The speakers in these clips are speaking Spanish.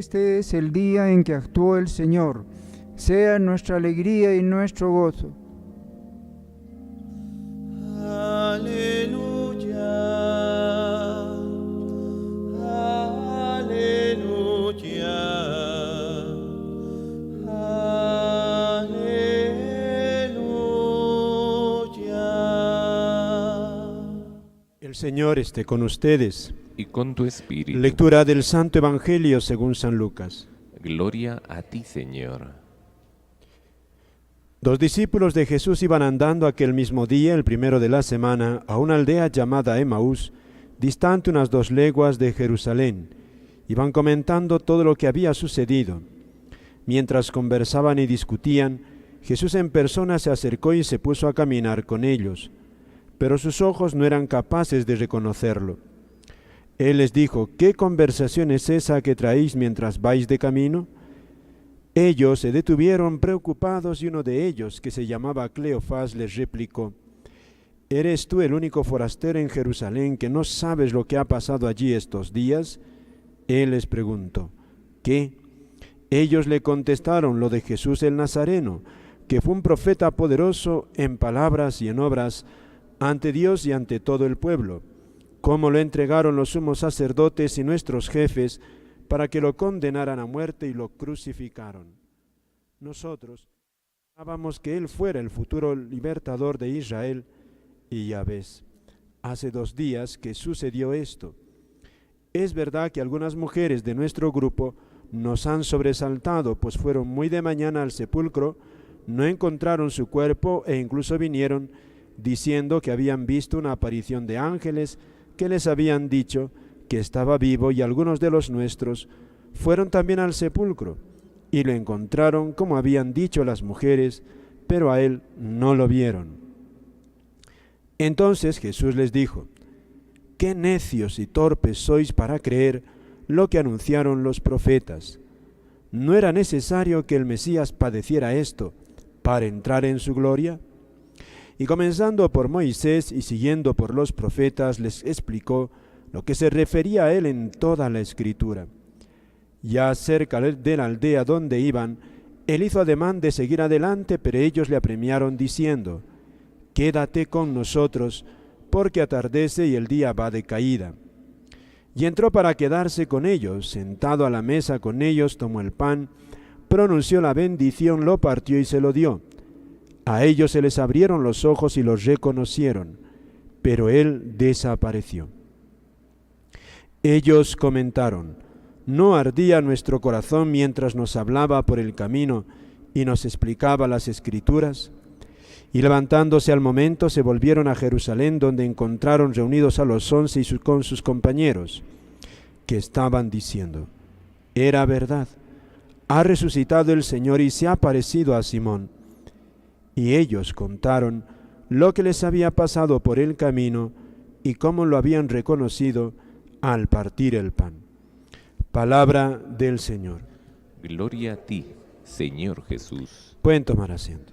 este es el día en que actuó el Señor. Sea nuestra alegría y nuestro gozo. Aleluya, aleluya, aleluya. El Señor esté con ustedes. Y con tu espíritu. Lectura del Santo Evangelio según San Lucas. Gloria a ti, Señor. 2 discípulos de Jesús iban andando aquel mismo día, el primero de la semana, a una aldea llamada Emaús, distante unas 2 leguas de Jerusalén. Iban comentando todo lo que había sucedido. Mientras conversaban y discutían, Jesús en persona se acercó y se puso a caminar con ellos, pero sus ojos no eran capaces de reconocerlo. Él les dijo: ¿Qué conversación es esa que traéis mientras vais de camino? Ellos se detuvieron preocupados y uno de ellos, que se llamaba Cleofás, les replicó: ¿Eres tú el único forastero en Jerusalén que no sabes lo que ha pasado allí estos días? Él les preguntó: ¿qué? Ellos le contestaron: lo de Jesús el Nazareno, que fue un profeta poderoso en palabras y en obras ante Dios y ante todo el pueblo. Cómo lo entregaron los sumos sacerdotes y nuestros jefes para que lo condenaran a muerte y lo crucificaron. Nosotros pensábamos que él fuera el futuro libertador de Israel, y ya ves, hace 2 días que sucedió esto. Es verdad que algunas mujeres de nuestro grupo nos han sobresaltado, pues fueron muy de mañana al sepulcro, no encontraron su cuerpo e incluso vinieron diciendo que habían visto una aparición de ángeles que les habían dicho que estaba vivo, y algunos de los nuestros fueron también al sepulcro y lo encontraron como habían dicho las mujeres, pero a él no lo vieron. Entonces Jesús les dijo: «Qué necios y torpes sois para creer lo que anunciaron los profetas. ¿No era necesario que el Mesías padeciera esto para entrar en su gloria?» Y comenzando por Moisés y siguiendo por los profetas, les explicó lo que se refería a él en toda la Escritura. Ya cerca de la aldea donde iban, él hizo ademán de seguir adelante, pero ellos le apremiaron diciendo: «Quédate con nosotros, porque atardece y el día va de caída». Y entró para quedarse con ellos. Sentado a la mesa con ellos, tomó el pan, pronunció la bendición, lo partió y se lo dio. A ellos se les abrieron los ojos y los reconocieron, pero él desapareció. Ellos comentaron: ¿no ardía nuestro corazón mientras nos hablaba por el camino y nos explicaba las Escrituras? Y levantándose al momento se volvieron a Jerusalén, donde encontraron reunidos a los 11 y con sus compañeros, que estaban diciendo: «Era verdad, ha resucitado el Señor y se ha aparecido a Simón». Y ellos contaron lo que les había pasado por el camino y cómo lo habían reconocido al partir el pan. Palabra del Señor. Gloria a ti, Señor Jesús. Pueden tomar asiento.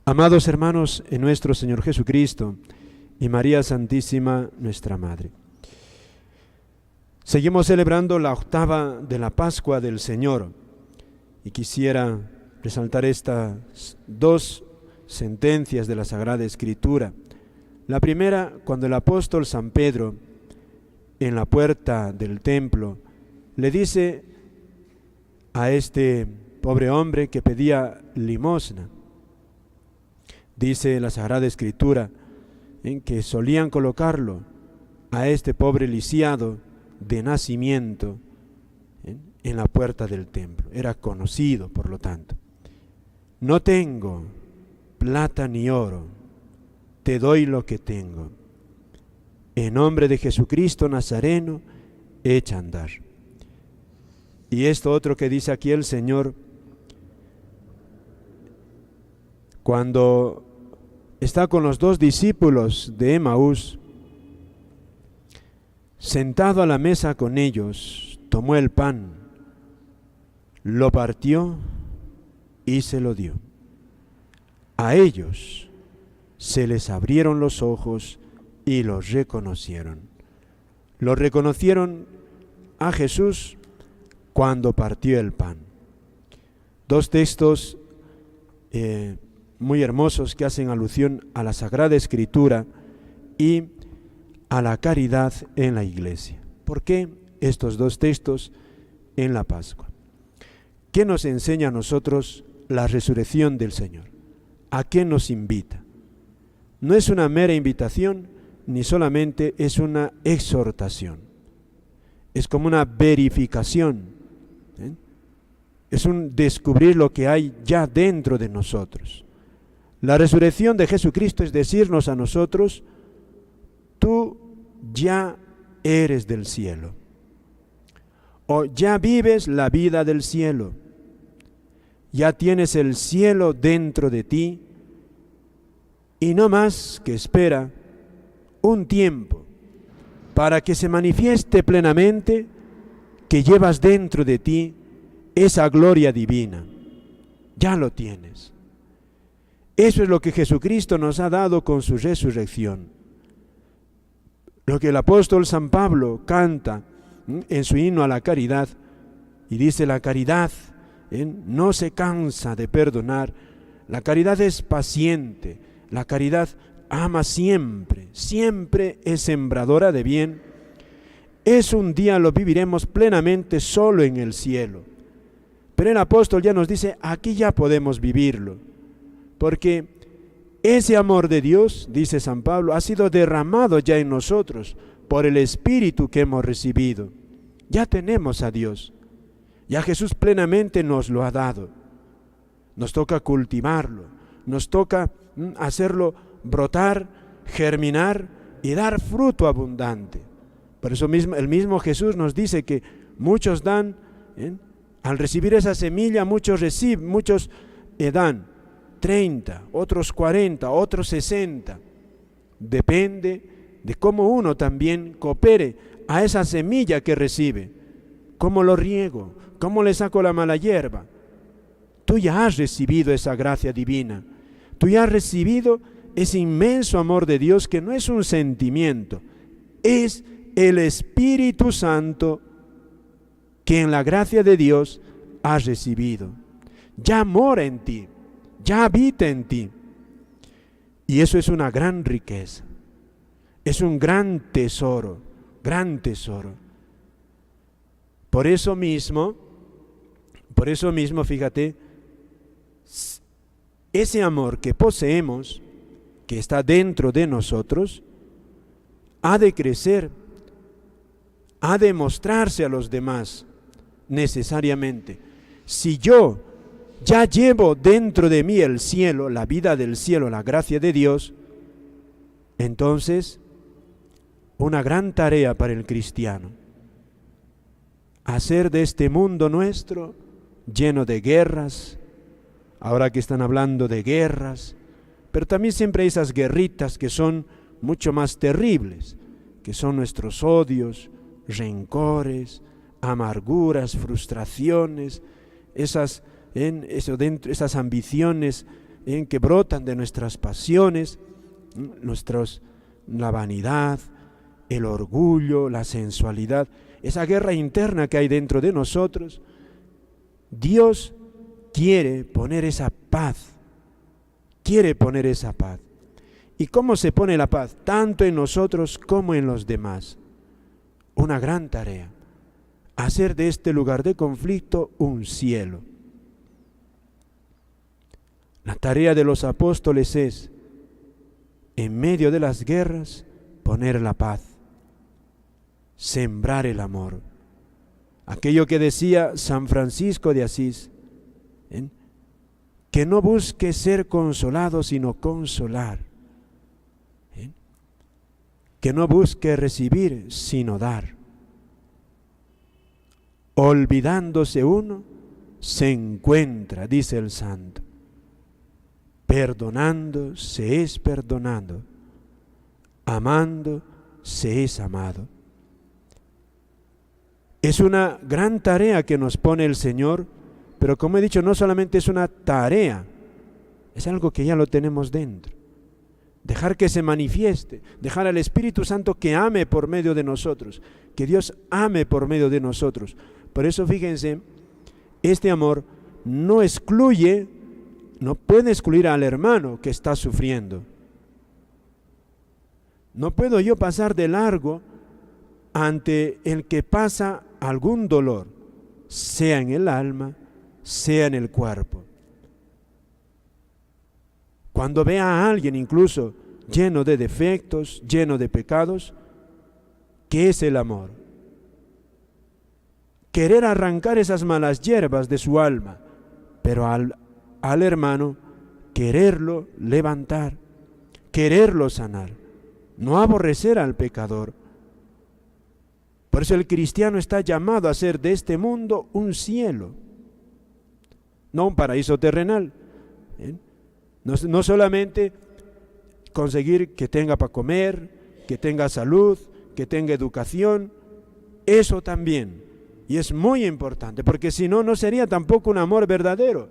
Amados hermanos en nuestro Señor Jesucristo y María Santísima, nuestra Madre, seguimos celebrando la octava de la Pascua del Señor, y quisiera resaltar estas 2 sentencias de la Sagrada Escritura. La primera, cuando el apóstol San Pedro, en la puerta del templo, le dice a este pobre hombre que pedía limosna. Dice la Sagrada Escritura en que solían colocarlo a este pobre lisiado de nacimiento en la puerta del templo. Era conocido, por lo tanto. «No tengo plata ni oro, te doy lo que tengo. En nombre de Jesucristo Nazareno, echa a andar». Y esto otro que dice aquí el Señor, cuando está con los 2 discípulos de Emaús, sentado a la mesa con ellos, tomó el pan, lo partió y se lo dio. A ellos se les abrieron los ojos y los reconocieron. Lo reconocieron a Jesús cuando partió el pan. Dos textos muy hermosos que hacen alusión a la Sagrada Escritura y a la caridad en la Iglesia. ¿Por qué estos dos textos en la Pascua? ¿Qué nos enseña a nosotros la resurrección del Señor? ¿A qué nos invita? No es una mera invitación, ni solamente es una exhortación. Es como una verificación. Es un descubrir lo que hay ya dentro de nosotros. La resurrección de Jesucristo es decirnos a nosotros: tú ya eres del cielo, o ya vives la vida del cielo, ya tienes el cielo dentro de ti, y no más que espera un tiempo para que se manifieste plenamente que llevas dentro de ti esa gloria divina. Ya lo tienes. Eso es lo que Jesucristo nos ha dado con su resurrección. Lo que el apóstol San Pablo canta en su himno a la caridad, y dice: la caridad no se cansa de perdonar, la caridad es paciente, la caridad ama siempre, siempre es sembradora de bien. Eso un día lo viviremos plenamente solo en el cielo. Pero el apóstol ya nos dice: aquí ya podemos vivirlo, porque ese amor de Dios, dice San Pablo, ha sido derramado ya en nosotros por el Espíritu que hemos recibido. Ya tenemos a Dios, ya Jesús plenamente nos lo ha dado. Nos toca cultivarlo, nos toca hacerlo brotar, germinar y dar fruto abundante. Por eso mismo, el mismo Jesús nos dice que muchos dan, al recibir esa semilla, muchos dan 30, otros 40, otros 60. Depende de cómo uno también coopere a esa semilla que recibe. ¿Cómo lo riego? ¿Cómo le saco la mala hierba? Tú ya has recibido esa gracia divina. Tú ya has recibido ese inmenso amor de Dios, que no es un sentimiento, es el Espíritu Santo que en la gracia de Dios has recibido. Ya mora en ti, ya habita en ti. Y eso es una gran riqueza, es un gran tesoro, gran tesoro. Por eso mismo, fíjate, ese amor que poseemos, que está dentro de nosotros, ha de crecer, ha de mostrarse a los demás necesariamente. Si yo ya llevo dentro de mí el cielo, la vida del cielo, la gracia de Dios, entonces una gran tarea para el cristiano: hacer de este mundo nuestro, lleno de guerras, ahora que están hablando de guerras, pero también siempre hay esas guerritas que son mucho más terribles, que son nuestros odios, rencores, amarguras, frustraciones, esas ambiciones que brotan de nuestras pasiones, la vanidad, el orgullo, la sensualidad, esa guerra interna que hay dentro de nosotros. Dios quiere poner esa paz, ¿Y cómo se pone la paz? Tanto en nosotros como en los demás. Una gran tarea: hacer de este lugar de conflicto un cielo. La tarea de los apóstoles es, en medio de las guerras, poner la paz, sembrar el amor. Aquello que decía San Francisco de Asís, que no busque ser consolado, sino consolar. Que no busque recibir, sino dar. Olvidándose uno, se encuentra, dice el santo. Perdonando, se es perdonado. Amando, se es amado. Es una gran tarea que nos pone el Señor, pero como he dicho, no solamente es una tarea, es algo que ya lo tenemos dentro. Dejar que se manifieste, dejar al Espíritu Santo que ame por medio de nosotros, que Dios ame por medio de nosotros, Por eso fíjense, este amor no excluye, no puede excluir al hermano que está sufriendo. No puedo yo pasar de largo ante el que pasa algún dolor, sea en el alma, sea en el cuerpo. Cuando vea a alguien incluso lleno de defectos, lleno de pecados, ¿qué es el amor? Querer arrancar esas malas hierbas de su alma, pero al hermano quererlo levantar, quererlo sanar, no aborrecer al pecador. Por eso el cristiano está llamado a hacer de este mundo un cielo, no un paraíso terrenal. No solamente conseguir que tenga para comer, que tenga salud, que tenga educación, eso también, y es muy importante, porque si no, no sería tampoco un amor verdadero.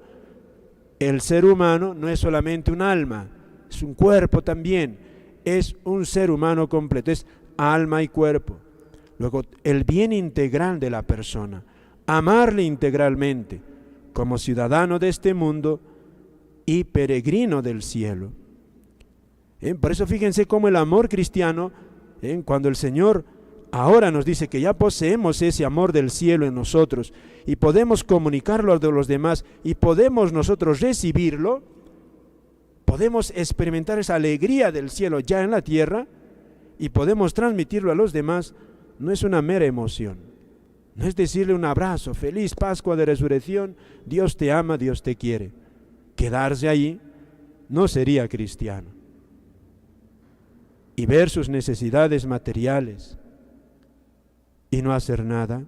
El ser humano no es solamente un alma, es un cuerpo también, es un ser humano completo, es alma y cuerpo. Luego, el bien integral de la persona, amarle integralmente, como ciudadano de este mundo y peregrino del cielo. Por eso fíjense cómo el amor cristiano, cuando el Señor ahora nos dice que ya poseemos ese amor del cielo en nosotros y podemos comunicarlo a los demás y podemos nosotros recibirlo, podemos experimentar esa alegría del cielo ya en la tierra y podemos transmitirlo a los demás. No es una mera emoción, no es decirle un abrazo, feliz Pascua de Resurrección, Dios te ama, Dios te quiere. Quedarse ahí no sería cristiano. Y ver sus necesidades materiales y no hacer nada,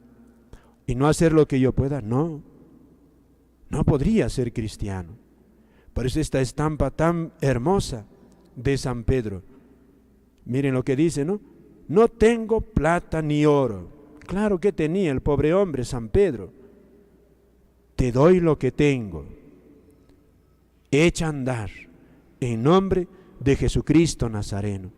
y no hacer lo que yo pueda, no podría ser cristiano. Por eso esta estampa tan hermosa de San Pedro, miren lo que dice, ¿no? No tengo plata ni oro. Claro que tenía el pobre hombre San Pedro. Te doy lo que tengo. Echa a andar en nombre de Jesucristo Nazareno.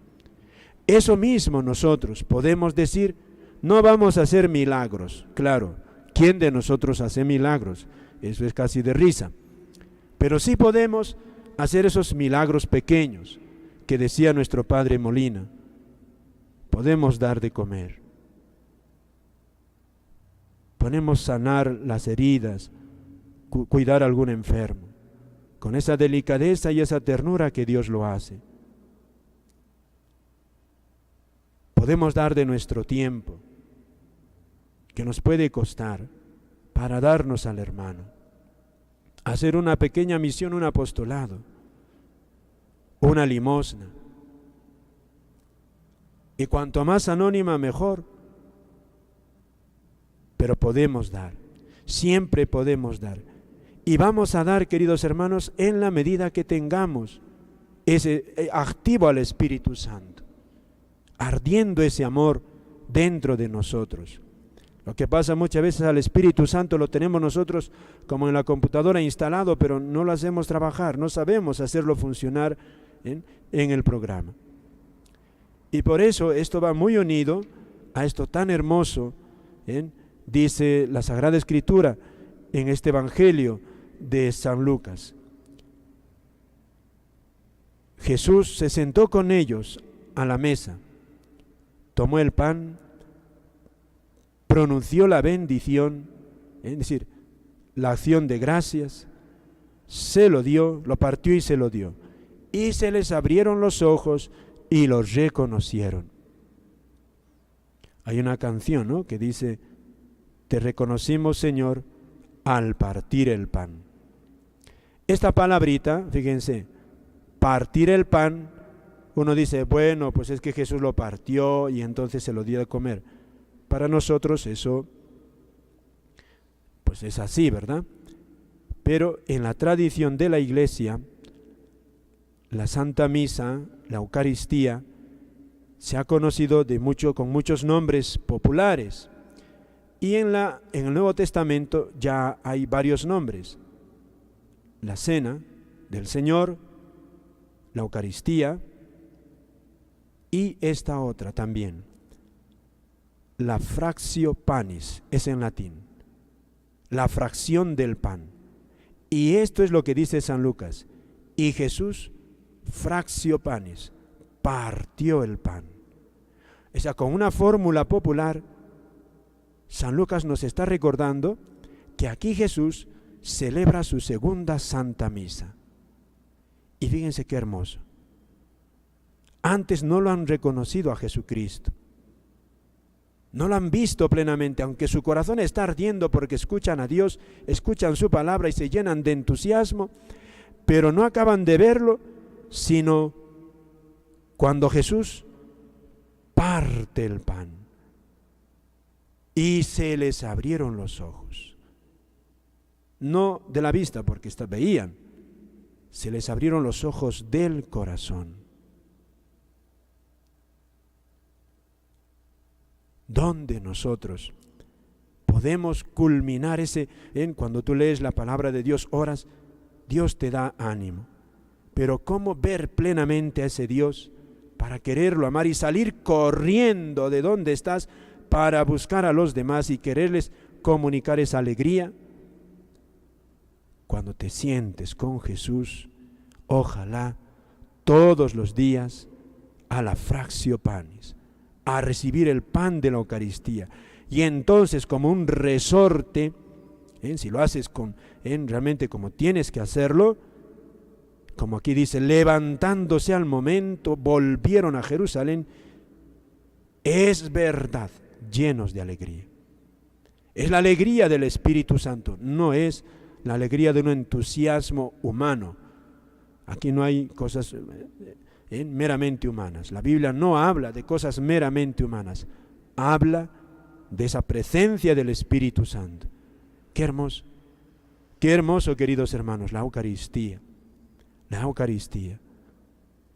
Eso mismo nosotros podemos decir. No vamos a hacer milagros, claro. ¿Quién de nosotros hace milagros? Eso es casi de risa. Pero sí podemos hacer esos milagros pequeños que decía nuestro padre Molina. Podemos dar de comer. Podemos sanar las heridas, cuidar a algún enfermo, con esa delicadeza y esa ternura que Dios lo hace. Podemos dar de nuestro tiempo, que nos puede costar, para darnos al hermano. Hacer una pequeña misión, un apostolado, una limosna. Y cuanto más anónima, mejor. Pero podemos dar, siempre podemos dar. Y vamos a dar, queridos hermanos, en la medida que tengamos ese activo al Espíritu Santo, ardiendo ese amor dentro de nosotros. Lo que pasa muchas veces al Espíritu Santo lo tenemos nosotros como en la computadora instalado, pero no lo hacemos trabajar, no sabemos hacerlo funcionar en el programa. Y por eso esto va muy unido a esto tan hermoso, dice la Sagrada Escritura en este Evangelio de San Lucas. Jesús se sentó con ellos a la mesa, tomó el pan, pronunció la bendición, es decir, la acción de gracias, se lo dio, lo partió y se lo dio. Y se les abrieron los ojos y los reconocieron. Hay una canción, ¿no?, que dice: te reconocimos, Señor, al partir el pan. Esta palabrita, fíjense, partir el pan, uno dice, bueno, pues es que Jesús lo partió y entonces se lo dio de comer. Para nosotros eso, pues es así, ¿verdad? Pero en la tradición de la Iglesia, la Santa Misa, la Eucaristía, se ha conocido con muchos nombres populares. Y en el Nuevo Testamento ya hay varios nombres. La Cena del Señor, la Eucaristía y esta otra también. La Fractio Panis, es en latín. la fracción del pan. Y esto es lo que dice San Lucas. Y Jesús fracció panis, partió el pan. O sea, con una fórmula popular, San Lucas nos está recordando que aquí Jesús celebra su segunda Santa Misa. Y fíjense qué hermoso. Antes no lo han reconocido a Jesucristo. No lo han visto plenamente, aunque su corazón está ardiendo porque escuchan a Dios, escuchan su palabra y se llenan de entusiasmo, pero no acaban de verlo, sino cuando Jesús parte el pan y se les abrieron los ojos. No de la vista, porque veían, se les abrieron los ojos del corazón. ¿Dónde nosotros podemos culminar cuando tú lees la palabra de Dios, oras, Dios te da ánimo? Pero ¿cómo ver plenamente a ese Dios para quererlo amar y salir corriendo de donde estás para buscar a los demás y quererles comunicar esa alegría? Cuando te sientes con Jesús, ojalá todos los días a la fractio panis, a recibir el pan de la Eucaristía. Y entonces, como un resorte, si lo haces realmente como tienes que hacerlo, como aquí dice, levantándose al momento, volvieron a Jerusalén, es verdad, llenos de alegría. Es la alegría del Espíritu Santo, no es la alegría de un entusiasmo humano. Aquí no hay cosas meramente humanas. La Biblia no habla de cosas meramente humanas, habla de esa presencia del Espíritu Santo. Qué hermoso, queridos hermanos, la Eucaristía. La Eucaristía.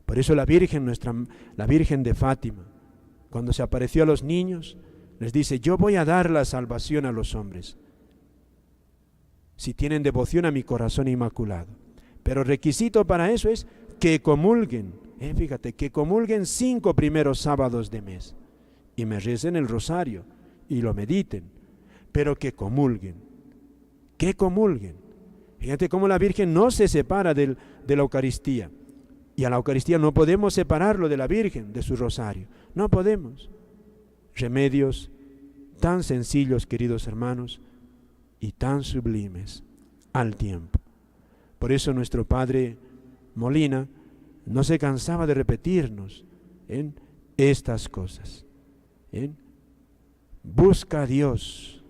Por eso la Virgen de Fátima, cuando se apareció a los niños, les dice, yo voy a dar la salvación a los hombres, si tienen devoción a mi corazón inmaculado. Pero requisito para eso es que comulguen, fíjate, que comulguen 5 primeros sábados de mes y me recen el rosario y lo mediten, pero que comulguen. Fíjate cómo la Virgen no se separa de la Eucaristía, y a la Eucaristía no podemos separarlo de la Virgen, de su rosario, no podemos. Remedios tan sencillos, queridos hermanos, y tan sublimes al tiempo. Por eso nuestro Padre Molina no se cansaba de repetirnos en estas cosas. Busca a Dios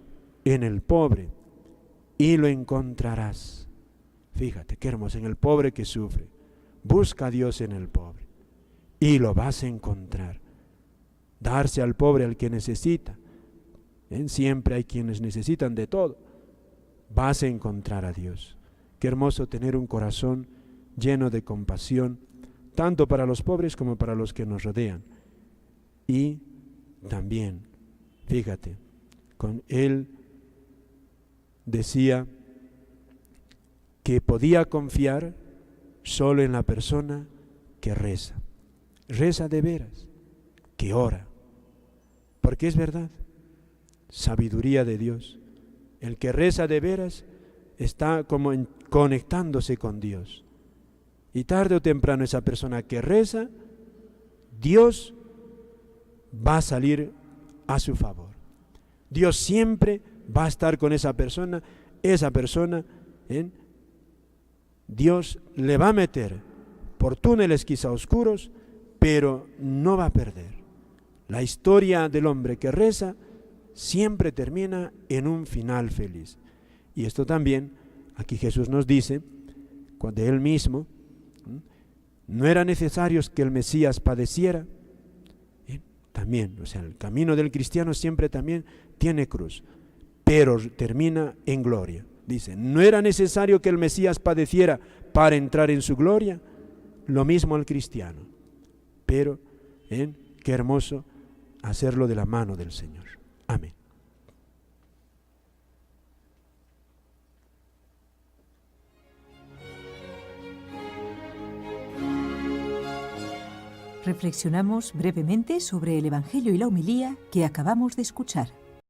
en el pobre y lo encontrarás. Fíjate qué hermoso, en el pobre que sufre. Busca a Dios en el pobre y lo vas a encontrar. Darse al pobre, al que necesita. Siempre hay quienes necesitan de todo. Vas a encontrar a Dios. Qué hermoso tener un corazón lleno de compasión, tanto para los pobres como para los que nos rodean. Y también, fíjate, él decía que podía confiar solo en la persona que reza de veras, que ora, porque es verdad, sabiduría de Dios. El que reza de veras está como conectándose con Dios. Y tarde o temprano esa persona que reza, Dios va a salir a su favor. Dios siempre va a estar con esa persona, Dios le va a meter por túneles quizá oscuros, pero no va a perder. La historia del hombre que reza siempre termina en un final feliz. Y esto también, aquí Jesús nos dice, de Él mismo, no era necesario que el Mesías padeciera. También, o sea, el camino del cristiano siempre también tiene cruz, pero termina en gloria. Dice, no era necesario que el Mesías padeciera para entrar en su gloria. Lo mismo al cristiano, pero qué hermoso hacerlo de la mano del Señor. Amén. Reflexionamos brevemente sobre el Evangelio y la homilía que acabamos de escuchar.